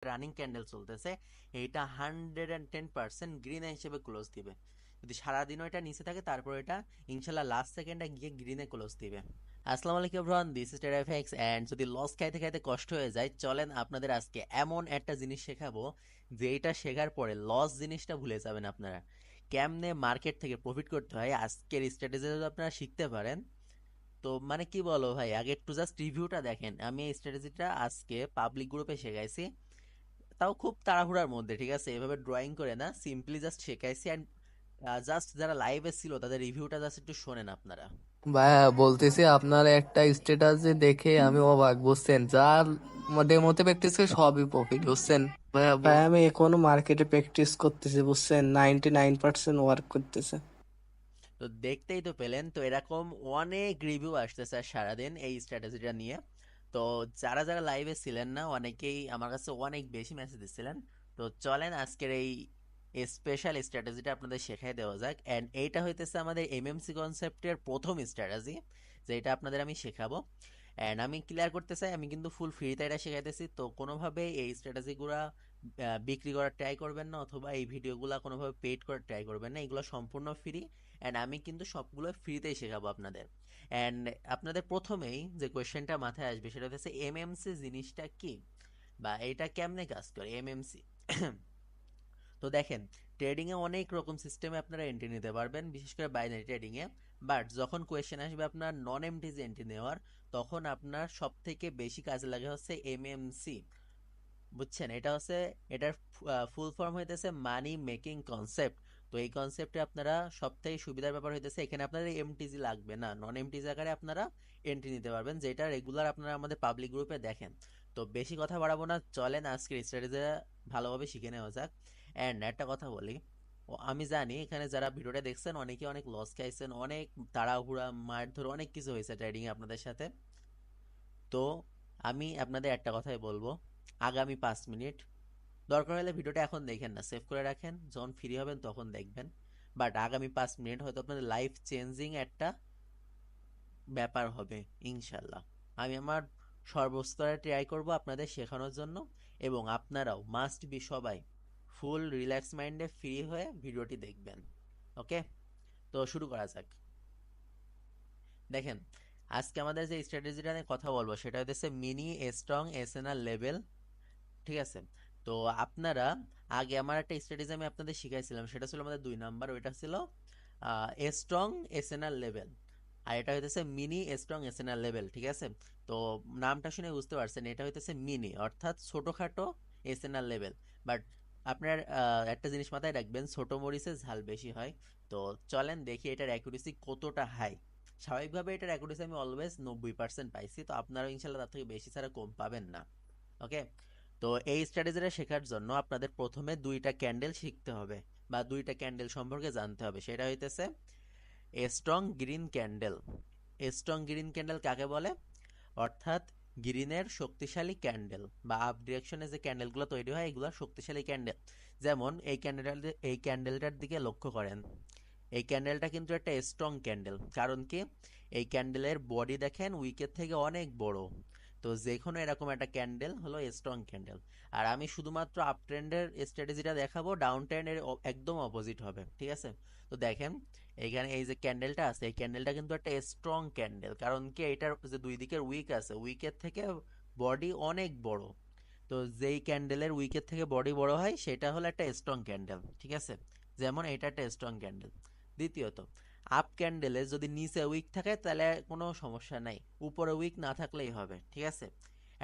Running candle চলতেছে, এইটা 110% green হিসেবে ক্লোজ দিবে। যদি সারাদিনও এটা নিচে থাকে তারপর এটা ইনশাল্লাহ লাস্ট সেকেন্ডে গিয়ে গ্রিনে ক্লোজ দিবে। আসসালামু আলাইকুম এভরিওয়ান, দিস ইজ টেরাফিক্স এন্ড যদি লস খাইতে খাইতে কষ্ট হয়ে যায়, চলেন আপনাদের আজকে এমন একটা জিনিস শেখাবো যে এটা শেখার পরে লস জিনিসটা ভুলে যাবেন আপনারা। কেমনে মার্কেট থেকে প্রফিট করতে হয় আজকের স্ট্র্যাটেজি যদি আপনারা শিখতে পারেন, তো মানে কি বলো ভাই, আগে একটু জাস্ট রিভিউটা দেখেন। আমি এই স্ট্র্যাটেজিটা আজকে পাবলিক গ্রুপে শেখাইছি, তাও খুব তাড়াহুড়ার মধ্যে, ঠিক আছে, এভাবে ড্রয়িং করে না, সিম্পলি জাস্ট শেখাইছি। অ্যান্ড জাস্ট যারা লাইভে ছিল তাদের রিভিউটা জাস্ট একটু শোনেন আপনারা। ভাইয়া বলতেছি আপনার একটা স্ট্যাটাস দেখে আমি অবাক, বুঝছেন? যার ডেমোতে প্র্যাকটিস করে সবই প্রফিট, বুঝছেন? ভাইয়া ভাই আমি এখনো মার্কেটে প্র্যাকটিস করতেছি, বুঝছেন, 99% ওয়ার্ক করতেছে। তো দেখতেই তো পেলেন, তো এরকম অনেক রিভিউ আসতেছে আর সারাদিন এই স্ট্র্যাটেজিটা নিয়ে। তো যারা যারা লাইভে ছিলেন না, অনেকেই আমার কাছে অনেক বেশি মেসেজ দিচ্ছিলেন। তো চলেন আজকের এই স্পেশাল স্ট্র্যাটেজিটা আপনাদের শেখাই দেওয়া যাক। অ্যান্ড এইটা হইতেছে আমাদের এমএমসি কনসেপ্টের প্রথম স্ট্র্যাটেজি, যেটা আপনাদের আমি শেখাবো। অ্যান্ড আমি ক্লিয়ার করতে চাই, আমি কিন্তু ফুল ফ্রিতে এটা শেখাইতেছি, তো কোনোভাবে এই স্ট্র্যাটেজিগুলো বিক্রি করার ট্রাই করবেন না, অথবা এই ভিডিওগুলো কোনোভাবে পেড করার ট্রাই করবেন না, এগুলো সম্পূর্ণ ফ্রি। অ্যান্ড আমি কিন্তু সবগুলো ফ্রিতেই শেখাবো আপনাদের। অ্যান্ড আপনাদের প্রথমেই যে কোয়েশ্চেনটা মাথায় আসবে সেটা হচ্ছে এমএমসি জিনিসটা কি, বা এটা কেমনে কাজ করে এমএমসি। তো দেখেন, ট্রেডিংয়ে অনেক রকম সিস্টেমে আপনারা এন্ট্রি নিতে পারবেন, বিশেষ করে বাইনারি ট্রেডিংয়ে। বাট যখন কোয়েশ্চেন আসবে আপনার নন এমটিজি এন্ট্রি নেওয়ার, তখন আপনার সব থেকে বেশি কাজে লাগে হচ্ছে এমএমসি। বুঝছেন, এটা হচ্ছে, এটার ফুল ফর্ম হইতেছে মানি মেকিং কনসেপ্ট। তো এই কনসেপ্টে আপনারা সব থেকে সুবিধার ব্যাপার হইতেছে এখানে আপনাদের এমটিজি লাগবে না, নন এমটিজি আকারে আপনারা এন্ট্রি নিতে পারবেন, যেটা রেগুলার আপনারা আমাদের পাবলিক গ্রুপে দেখেন। তো বেশি কথা বাড়াবো না, চলেন আজকের স্ট্র্যাটেজি ভালোভাবে শিখে নেওয়া যাক। অ্যান্ড একটা কথা বলি, আমি জানি এখানে যারা ভিডিওটা দেখছেন অনেকে অনেক লস খাইছেন, অনেক তাড়াহুড়া মারধর অনেক কিছু হয়েছে ট্রেডিং এ আপনাদের সাথে। তো আমি আপনাদের একটা কথাই বলবো, আগামী 5 মিনিট, দরকার হলে ভিডিওটা এখন দেখেন না, সেভ করে রাখেন, যখন ফ্রি হবেন তখন দেখবেন। বাট আগামী 5 মিনিট হয়তো আপনাদের লাইফ চেঞ্জিং একটা ব্যাপার হবে ইনশাল্লাহ। আমি আমার সর্বস্তরে ট্রাই করব আপনাদের শেখানোর জন্য, এবং আপনারাও মাস্ট বি সবাই ফুল রিল্যাক্স মাইন্ডে ফ্রি হয়ে ভিডিওটি দেখবেন। ওকে, তো শুরু করা যাক। দেখেন, আজকে আমাদের যে স্ট্র্যাটেজিটা নিয়ে কথা বলবো সেটা হচ্ছে মিনি স্ট্রং এসএনআর লেভেল, ঠিক আছে। তো আপনারা, আগে আমার একটা স্ট্র্যাটেজি আমি আপনাদের শিখাইছিলাম, সেটা ছিল আমাদের 2 নাম্বার, ওইটা ছিল স্ট্রং এসএনআর লেভেল। আর এটা হইতেছে মিনি স্ট্রং এসএনআর লেভেল, ঠিক আছে। তো নামটা শুনে বুঝতে পারছেন, এটা হইতেছে মিনি অর্থাৎ ছোটখাটো এসএনআর লেভেল। বাট আপনার একটা জিনিস মাথায় রাখবেন, ছোট মরিচে ঝাল বেশি হয়। তো চলেন দেখি এটার অ্যাকুরেসি কতটা হাই। স্বাভাবিকভাবে এটার অ্যাকুরেসি আমি অলওয়েজ 90% পাইছি, তো আপনারাও ইনশাল্লাহ তার থেকে বেশি ছাড়া কম পাবেন না। ওকে, তো এই স্ট্র্যাটেজিটা শেখার জন্য আপনাদের প্রথমে দুইটা ক্যান্ডেল শিখতে হবে, বা দুইটা ক্যান্ডেল সম্পর্কে জানতে হবে। সেটা হইতেছে strong green candle. Strong green candle কাকে বলে? অর্থাৎ গ্রিনের শক্তিশালী ক্যান্ডেল, বা আপ ডিরেকশনে যে ক্যান্ডেলগুলো তৈরি হয় এগুলো শক্তিশালী ক্যান্ডেল। যেমন এই ক্যান্ডেলটার দিকে লক্ষ্য করেন, এই ক্যান্ডেলটা কিন্তু একটা স্ট্রং ক্যান্ডেল। কারণ কি, এই ক্যান্ডেলের বডি দেখেন উইকের থেকে অনেক বড়। তো যে কোনো এরকম একটা ক্যান্ডেল হলো স্ট্রং ক্যান্ডেল। আর আমি শুধুমাত্র আপ ট্রেন্ডের স্ট্র্যাটেজিটা দেখাবো, ডাউন ট্রেন্ডের একদম অপোজিট হবে, ঠিক আছে। তো দেখেন, এইখানে এই যে ক্যান্ডেলটা আছে, এই ক্যান্ডেলটা কিন্তু একটা স্ট্রং ক্যান্ডেল। কারণ কি, এটার যে দুই দিকের উইক আছে, উইকের থেকে বডি অনেক বড়। তো যেই ক্যান্ডেলের উইকের থেকে বডি বড় হয় সেটা হলো একটা স্ট্রং ক্যান্ডেল, ঠিক আছে। যেমন এটা একটা স্ট্রং ক্যান্ডেল। দ্বিতীয়ত, আপ ক্যান্ডেলে যদি নিচে উইক থাকে তাহলে কোনো সমস্যা নাই, উপরে উইক না থাকলেই হবে, ঠিক আছে।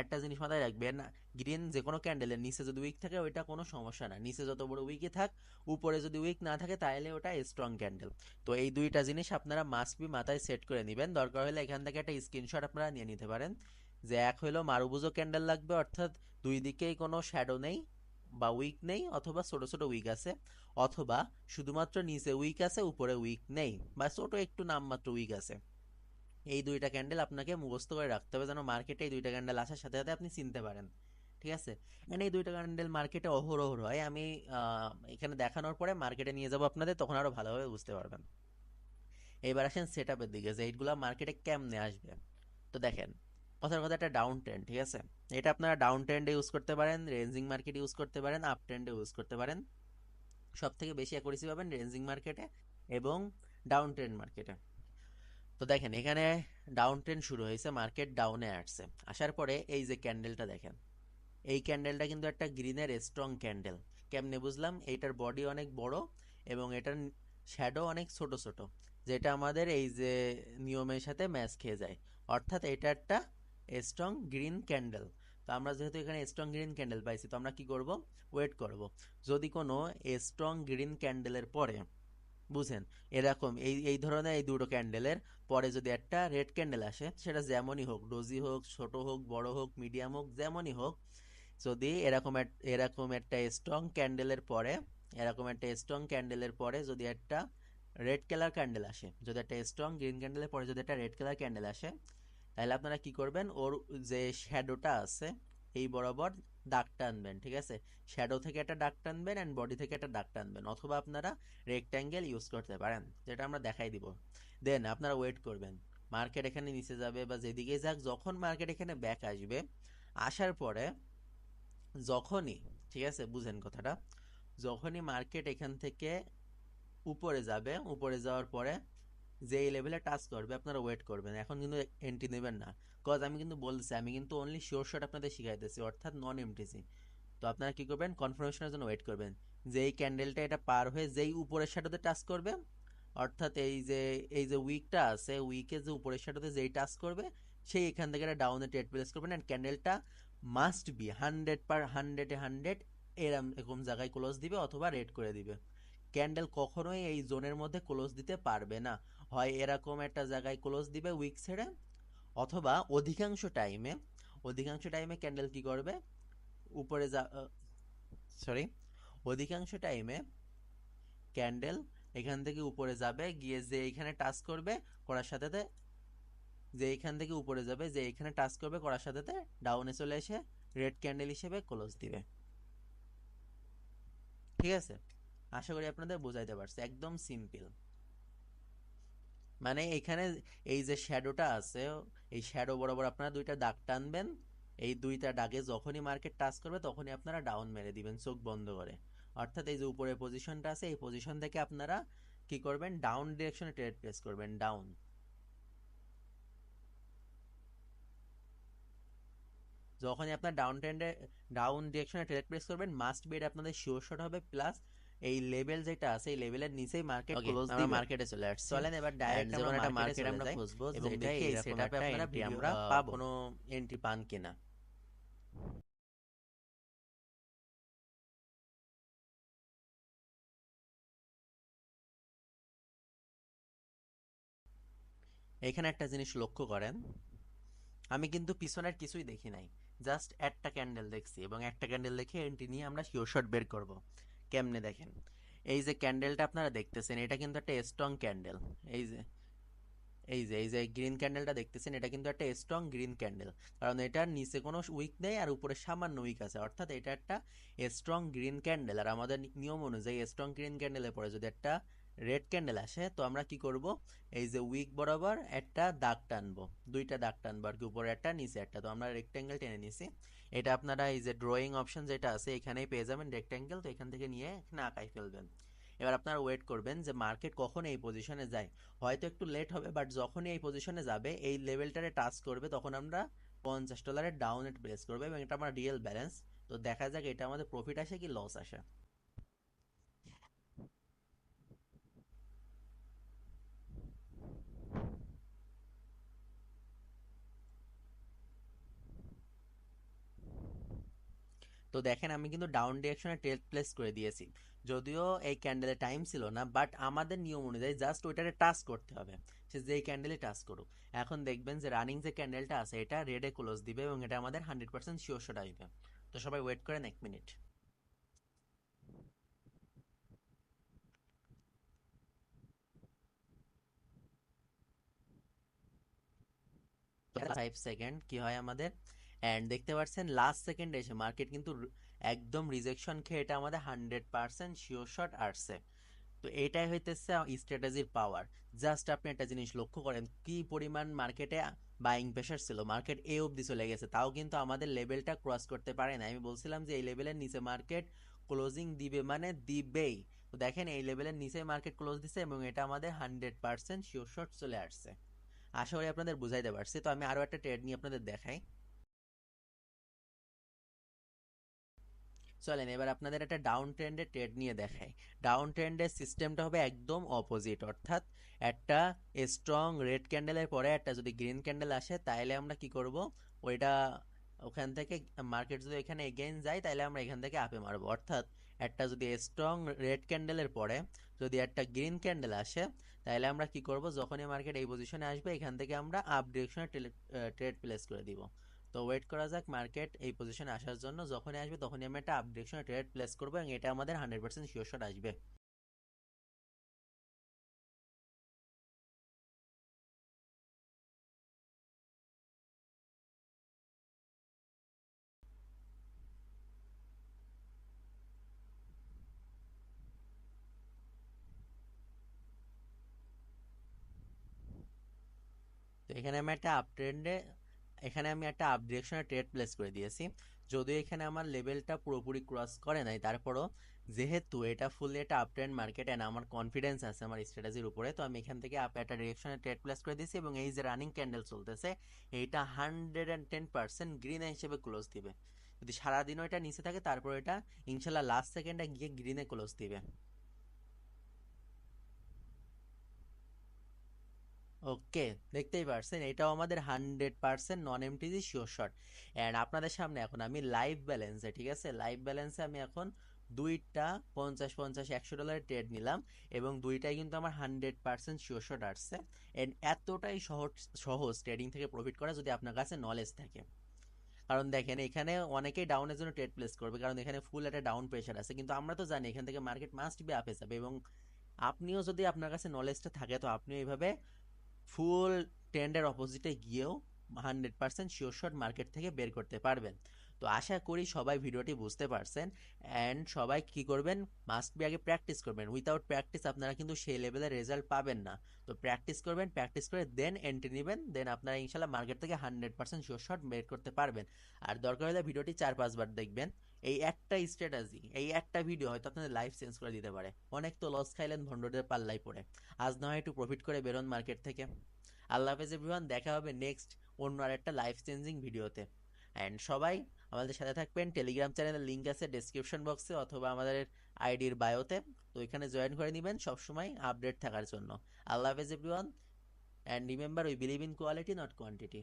একটা জিনিস মাথায় রাখবেন, গ্রিন যে কোনো ক্যান্ডেলের নিচে যদি উইক থাকে ওইটা কোনো সমস্যা না, নিচে যত বড় উইকই থাক, উপরে যদি উইক না থাকে তাহলে ওটা স্ট্রং ক্যান্ডেল। তো এই দুইটা জিনিস আপনারা মাস্ট বি মাথায় সেট করে নেবেন, দরকার হলে এখান থেকে একটা স্ক্রিনশট আপনারা নিয়ে নিতে পারেন। যে এক হইলো মারুবুজো ক্যান্ডেল লাগবে, অর্থাৎ দুই দিকেই কোনো শ্যাডো নেই বা উইক নেই, অথবা ছোট ছোট উইক আছে, অথবা শুধুমাত্র নিচে উইক আছে উপরে উইক নেই, বা ছোট একটু নামমাত্র উইক আছে। এই দুইটা ক্যান্ডেল আপনাকে মুখস্থ করে রাখতে হবে, যেন মার্কেটে এই দুইটা ক্যান্ডেল আসার সাথে সাথে আপনি চিনতে পারেন, ঠিক আছে। মানে এই দুইটা ক্যান্ডেল মার্কেটে অহরহ হয়, আমি এখানে দেখানোর পরে মার্কেটে নিয়ে যাব আপনাদের, তখন আরো ভালোভাবে বুঝতে পারবেন। এবার আসেন সেট আপের দিকে, যে এইগুলা মার্কেটে কেমনে আসবে। তো দেখেন, কথার কথা একটা ডাউন ট্রেন্ড, ঠিক আছে। এটা আপনারা ডাউন ট্রেন্ডে ইউজ করতে পারেন, রেঞ্জিং মার্কেট ইউজ করতে পারেন, আপ ট্রেন্ডে ইউজ করতে পারেন। সব থেকে বেশি অ্যাকুরেসি পাবেন রেঞ্জিং মার্কেটে এবং ডাউন ট্রেন্ড মার্কেটে। তো দেখেন এখানে ডাউন ট্রেন্ড শুরু হয়েছে, মার্কেট ডাউনে আসছে, আসার পরে এই যে ক্যান্ডেলটা দেখেন, এই ক্যান্ডেলটা কিন্তু একটা গ্রিনের স্ট্রং ক্যান্ডেল। কেমনে বুঝলাম? এইটার বডি অনেক বড় এবং এটার শ্যাডো অনেক ছোট ছোট, যেটা আমাদের এই যে নিয়মের সাথে ম্যাচ খেয়ে যায়। অর্থাৎ এটা একটা স্ট্রং গ্রিন ক্যান্ডেল। তো আমরা যেহেতু এখানে স্ট্রং গ্রিন ক্যান্ডেল পাইছি, তো আমরা কি করব? ওয়েট করব। যদি কোনো স্ট্রং গ্রিন ক্যান্ডেলের পরে, বুঝেন, এরকম এই এই ধরনের এই দুটো ক্যান্ডেলের পরে যদি একটা রেড ক্যান্ডেল আসে, সেটা যেমনই হোক, ডোজি হোক, ছোট হোক, বড় হোক, মিডিয়াম হোক, যেমনই হোক, যদি এরকম একটা স্ট্রং ক্যান্ডেলের পরে, এরকম একটা স্ট্রং ক্যান্ডেলের পরে যদি একটা রেড কালার ক্যান্ডেল আসে, যদি একটা স্ট্রং গ্রিন ক্যান্ডেলের পরে যদি একটা রেড কালার ক্যান্ডেল আসে, তাহলে আপনারা কি করবেন? ওর যে শ্যাডোটা আছে এই বরাবর দাগ টানবেন, ঠিক আছে? শ্যাডো থেকে একটা দাগ টানবেন অ্যান্ড বডি থেকে একটা দাগ টানবেন, অথবা আপনারা রেক্ট্যাঙ্গেল ইউজ করতে পারেন, যেটা আমরা দেখাই দিব। দেন আপনারা ওয়েট করবেন, মার্কেট এখানে নিচে যাবে বা যেদিকে যাক, যখন মার্কেট এখানে ব্যাক আসবে, আসার পরে যখনই, ঠিক আছে, বুঝেন কথাটা, যখনই মার্কেট এখান থেকে উপরে যাবে, উপরে যাওয়ার পরে যে এই লেভেলে টাচ করবে, আপনারা ওয়েট করবেন। এখন কিন্তু এন্ট্রি নেবেন না, কজ আমি কিন্তু বলছি, আমি কিন্তু অনলি শিওর শট আপনাদের শিখাইতেছি, অর্থাৎ নন এমটিসি। তো আপনারা কি করবেন? কনফার্মেশনের জন্য ওয়েট করবেন। যেই ক্যান্ডেলটা এটা পার হয়ে যেই উপরের শ্যাডোতে টাচ করবে, অর্থাৎ এই যে উইকটা আছে, উইকে যে উপরের শ্যাডোতে যেই টাচ করবে, সেই এখান থেকে একটা ডাউনে ট্রেড প্লেস করবেন, অ্যান্ড ক্যান্ডেলটা মাস্ট বি 100 এরম এরকম জায়গায় ক্লোজ দিবে অথবা রেড করে দিবে। ক্যান্ডেল কখনোই এই জোনের মধ্যে ক্লোজ দিতে পারবে না, হয় এরকম একটা জায়গায় ক্লোজ দিবে উইক ছেড়ে, অথবা অধিকাংশ টাইমে ক্যান্ডেল কি করবে? উপরে যা, সরি, অধিকাংশ টাইমে ক্যান্ডেল এখান থেকে উপরে যাবে, গিয়ে যে এইখানে টাচ করবে, করার সাথে সাথে, যে এইখান থেকে উপরে যাবে, যে এইখানে টাচ করবে, করার সাথে সাথে ডাউনে চলে এসে রেড ক্যান্ডেল হিসেবে ক্লোজ দিবে। ঠিক আছে? আশা করি আপনাদের বোঝাইতে পারছি, একদম সিম্পল। মানে এখানে এই যে শ্যাডোটা আছে, এই শ্যাডো বরাবর আপনারা দুইটা দাগ টানবেন, এই দুইটা দাগে যখনই মার্কেট টাচ করবে, তখনই আপনারা ডাউন মেরে দিবেন চোখ বন্ধ করে। অর্থাৎ এই যে উপরের পজিশনটা আছে, এই পজিশন থেকে আপনারা কি করবেন? ডাউন ডিরেকশনে ট্রেড প্লেস করবেন, ডাউন। যখনই আপনার ডাউন ডিরেকশনে ট্রেড প্লেস করবেন, মাস্ট বি এটা আপনাদের শিওর শট হবে, প্লাস এই লেভেল যেটা আছে, এই লেভেলের নিচেই মার্কেট ক্লোজ দিবে। আমরা মার্কেটে চলে আসছি, চলেন এবার ডাইরেক্ট আমরা একটা মার্কেট আমরা খুঁজবো, এবং দেখি এই সেটআপে আপনারা আমরা পাবো কোনো এন্ট্রি পান কিনা। এখানে একটা জিনিস লক্ষ্য করেন, আমি কিন্তু পিছনের কিছুই দেখি নাই, জাস্ট একটা ক্যান্ডেল দেখছি, এবং একটা ক্যান্ডেল দেখে এন্ট্রি নিয়ে আমরা শিওর শট বের করব। কেমনে দেখেন? এই যে ক্যান্ডেলটা আপনারা দেখতেছেন, এটা কিন্তু একটা স্ট্রং ক্যান্ডেল। এই যে এই যে গ্রিন ক্যান্ডেলটা দেখতেছেন, এটা কিন্তু একটা স্ট্রং গ্রিন ক্যান্ডেল, কারণ এটার নিচে কোনো উইক নেই আর উপরে সামান্য উইক আছে, অর্থাৎ এটা একটা স্ট্রং গ্রিন ক্যান্ডেল। আর আমাদের নিয়ম অনুযায়ী স্ট্রং গ্রিন ক্যান্ডেলের পরে যদি একটা রেড ক্যান্ডেল আসে, তো আমরা কি করব? এই যে উইক বরাবর একটা দাগ টানবো, দুইটা দাগ টানবো আর কি, উপরে একটা নিচে একটা। তো আমরা রেক্ট্যাঙ্গেল টেনে নিছি, এটা আপনারা এই যে ড্রয়িং অপশন যেটা আছে এখানেই পেয়ে যাবেন রেক্ট্যাঙ্গেল, তো এখান থেকে নিয়ে এখানে আঁকাই ফেলবেন। এবার আপনারা ওয়েট করবেন যে মার্কেট কখন এই পজিশনে যায়, হয়তো একটু লেট হবে, বাট যখনই এই পজিশনে যাবে, এই লেভেলটারে টাচ করবে, তখন আমরা $50 ডাউনে প্লেস করবো, এবং এটা আমার রিয়েল ব্যালেন্স। তো দেখা যাক এটা আমাদের প্রফিট আসে কি লস আসে। তো দেখেন আমি কিন্তু ডাউন ডিরেকশনে ট্রেড প্লেস করে দিয়েছি, যদিও এই ক্যান্ডেলে টাইম ছিল না, বাট আমাদের নিয়ম অনুযায়ী জাস্ট ওইটারে টাচ করতে হবে, সে যেই ক্যান্ডেলে টাচ করুক। এখন দেখবেন যে রানিং যে ক্যান্ডেলটা আছে, এটা রেডে ক্লোজ দিবে, এবং এটা আমাদের 100% শিওর শট আসবে। তো সবাই ওয়েট করেন 1 মিনিট। 5 সেকেন্ড কি হয় আমাদের, অ্যান্ড দেখতে পাচ্ছেন লাস্ট সেকেন্ডে এসে মার্কেট কিন্তু একদম রিজেকশন খেয়ে এটা আমাদের 100% শিওর শট আসছে। তো এটাই হইতেছে স্ট্র্যাটেজির পাওয়ার। জাস্ট আপনি একটা জিনিস লক্ষ্য করেন, কি পরিমাণ মার্কেটে বাইং প্রেশার ছিল, মার্কেট এই অবধি চলে গেছে, তাও কিন্তু আমাদের লেভেলটা ক্রস করতে পারে না। আমি বলছিলাম যে এই লেভেলের নিচে মার্কেট ক্লোজিং দিবে, মানে দিবেই। তো দেখেন এই লেভেলের নিচে মার্কেট ক্লোজ দিছে এবং এটা আমাদের 100% শিওর শট চলে আসছে। আশা করি আপনাদের বুঝাইতে পারছি। তো আমি আরো একটা ট্রেড নিয়ে আপনাদের দেখাই। চলেন এবার আপনাদের একটা ডাউন ট্রেন্ডের ট্রেড নিয়ে দেখাই। ডাউন ট্রেন্ডের সিস্টেমটা হবে একদম অপোজিট, অর্থাৎ একটা স্ট্রং রেড ক্যান্ডেলের পরে একটা যদি গ্রিন ক্যান্ডেল আসে তাহলে আমরা কি করব, ওইটা ওখান থেকে মার্কেট যদি এখানে এগেইন যায় তাহলে আমরা এখান থেকে আপে মারবো। অর্থাৎ একটা যদি স্ট্রং রেড ক্যান্ডেলের পরে যদি একটা গ্রিন ক্যান্ডেল আসে তাহলে আমরা কি করব, যখনই মার্কেট এই পজিশনে আসবে এখান থেকে আমরা আপ ডিরেকশনে ট্রেড প্লেস করে দিব। তো ওয়েট করা যাক মার্কেট এই পজিশনে আসার জন্য, যখনই আসবে তখনই আমি একটা আপ ডিরেকশনে ট্রেড প্লেস করবো এবং এটা আমাদের 100% শিওর শট আসবে। তো এখানে আমি একটা আপ ডিরেকশনে ট্রেড প্লেস করে দিয়েছি। যদিও এখানে আমার লেভেলটা পুরোপুরি ক্রস করে নাই, তারপরও যেহেতু এটা ফুললি একটা আপ ট্রেন্ড মার্কেট এন্ড আমার কনফিডেন্স আছে আমার স্ট্র্যাটেজির উপরে, তো আমি এখান থেকে আপ একটা ডিরেকশনে ট্রেড প্লেস করে দিয়েছি এবং এই যে রানিং ক্যান্ডেল চলতেছে এইটা 110% গ্রিন হিসেবে ক্লোজ দিবে। যদি সারাদিনও এটা নিচে থাকে তারপর এটা ইনশাল্লাহ লাস্ট সেকেন্ডে গিয়ে গ্রিনে ক্লোজ দিবে। ওকে, দেখতেই পারছেন এটাও আমাদের 100% নন এমটিজি শিওর শট। অ্যান্ড আপনাদের সামনে এখন আমি লাইভ ব্যালেন্সে, ঠিক আছে, লাইভ ব্যালেন্সে আমি এখন দুইটা 50 50 $100 ট্রেড নিলাম এবং দুইটাই কিন্তু আমার 100% শিওর শট আসছে। এন্ড এতটাই সহজ সহজ ট্রেডিং থেকে প্রফিট করা যদি আপনার কাছে নলেজ থাকে। কারণ দেখেন এখানে অনেকেই ডাউনের জন্য ট্রেড প্লেস করবে কারণ এখানে ফুল একটা ডাউন প্রেশার আছে, কিন্তু আমরা তো জানি এখান থেকে মার্কেট মাস্ট বি আপে যাবে। এবং আপনিও যদি আপনার কাছে নলেজটা থাকে তো আপনিও এইভাবে ফুল ট্রেন্ডের অপোজিটে গিয়েও 100% শিওর শট মার্কেট থেকে বের করতে পারবেন। তো আশা করি সবাই ভিডিওটি বুঝতে পারছেন। অ্যান্ড সবাই কি করবেন, মাস্ট বি আগে প্র্যাকটিস করবেন। উইথাউট প্র্যাকটিস আপনারা কিন্তু সেই লেভেলের রেজাল্ট পাবেন না। তো প্র্যাকটিস করবেন, প্র্যাকটিস করে দেন এন্ট্রি নেবেন, দেন আপনারা ইনশাল্লাহ মার্কেট থেকে 100% শিওর শট বের করতে পারবেন। আর দরকার হলে ভিডিওটি 4-5 বার দেখবেন। এই একটা স্ট্র্যাটেজি, এই একটা ভিডিও হয়তো আপনাদের লাইফ চেঞ্জ করে দিতে পারে। অনেক তো লস খাইলেন ভন্ডদের পাল্লাই পড়ে, আজ না হয় একটু প্রফিট করে বেরোন মার্কেট থেকে। আল্লাহ হাফেজ এভরিওয়ান, দেখা হবে নেক্সট অন্য আরেকটা লাইফ চেঞ্জিং ভিডিওতে। অ্যান্ড সবাই আমাদের সাথে থাকবেন। টেলিগ্রাম চ্যানেলের লিঙ্ক আছে ডেসক্রিপশন বক্সে অথবা আমাদের আইডির বায়োতে, তো এখানে জয়েন করে নেবেন সবসময় আপডেট থাকার জন্য। আল্লাহ হাফেজ everyone, and remember we believe in quality not quantity.